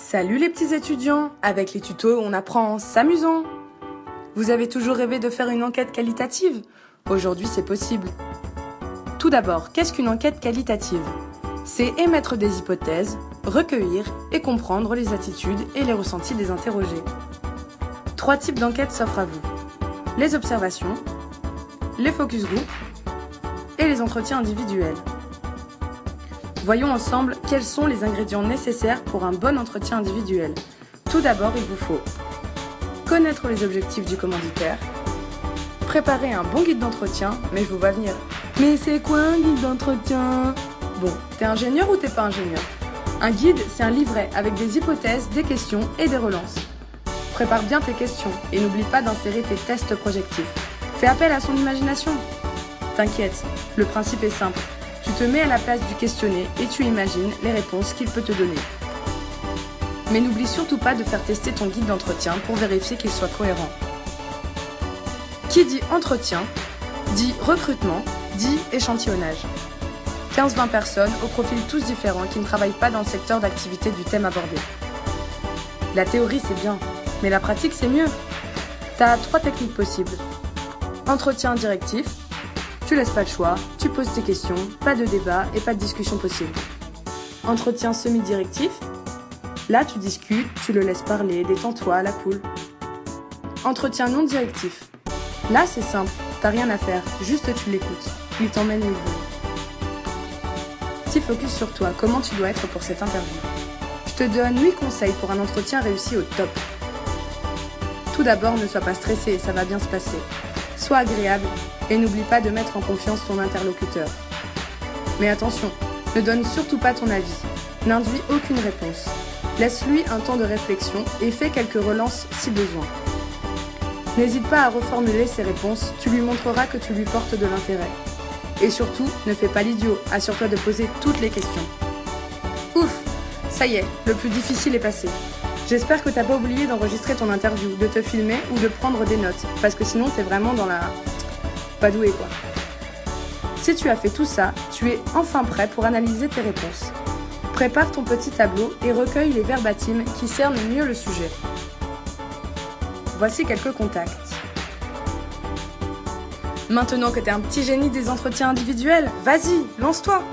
Salut les petits étudiants, avec les tutos on apprend en s'amusant. Vous avez toujours rêvé de faire une enquête qualitative? Aujourd'hui c'est possible. Tout d'abord, qu'est-ce qu'une enquête qualitative? C'est émettre des hypothèses, recueillir et comprendre les attitudes et les ressentis des interrogés. 3 types d'enquêtes s'offrent à vous. Les observations, les focus group et les entretiens individuels. Voyons ensemble quels sont les ingrédients nécessaires pour un bon entretien individuel. Tout d'abord, il vous faut connaître les objectifs du commanditaire, préparer un bon guide d'entretien, mais je vous vois venir. Mais c'est quoi un guide d'entretien? Bon, t'es ingénieur ou t'es pas ingénieur? Un guide, c'est un livret avec des hypothèses, des questions et des relances. Prépare bien tes questions et n'oublie pas d'insérer tes tests projectifs. Fais appel à son imagination. T'inquiète, le principe est simple. Tu te mets à la place du questionné et tu imagines les réponses qu'il peut te donner. Mais n'oublie surtout pas de faire tester ton guide d'entretien pour vérifier qu'il soit cohérent. Qui dit entretien, dit recrutement, dit échantillonnage. 15-20 personnes aux profils tous différents qui ne travaillent pas dans le secteur d'activité du thème abordé. La théorie c'est bien, mais la pratique c'est mieux. T'as 3 techniques possibles. Entretien directif. Tu laisses pas le choix, tu poses tes questions, pas de débat et pas de discussion possible. Entretien semi-directif. Là, tu discutes, tu le laisses parler, détends-toi à la cool. Entretien non directif. Là, c'est simple, t'as rien à faire, juste tu l'écoutes. Il t'emmène où il veut. Petit focus sur toi, comment tu dois être pour cette interview. Je te donne 8 conseils pour un entretien réussi au top. Tout d'abord, ne sois pas stressé, ça va bien se passer. Sois agréable et n'oublie pas de mettre en confiance ton interlocuteur. Mais attention, ne donne surtout pas ton avis, n'induis aucune réponse. Laisse-lui un temps de réflexion et fais quelques relances si besoin. N'hésite pas à reformuler ses réponses, tu lui montreras que tu lui portes de l'intérêt. Et surtout, ne fais pas l'idiot, assure-toi de poser toutes les questions. Ouf, ça y est, le plus difficile est passé. J'espère que t'as pas oublié d'enregistrer ton interview, de te filmer ou de prendre des notes, parce que sinon t'es vraiment dans la... pas doué quoi. Si tu as fait tout ça, tu es enfin prêt pour analyser tes réponses. Prépare ton petit tableau et recueille les verbatims qui cernent mieux le sujet. Voici quelques contacts. Maintenant que t'es un petit génie des entretiens individuels, vas-y, lance-toi!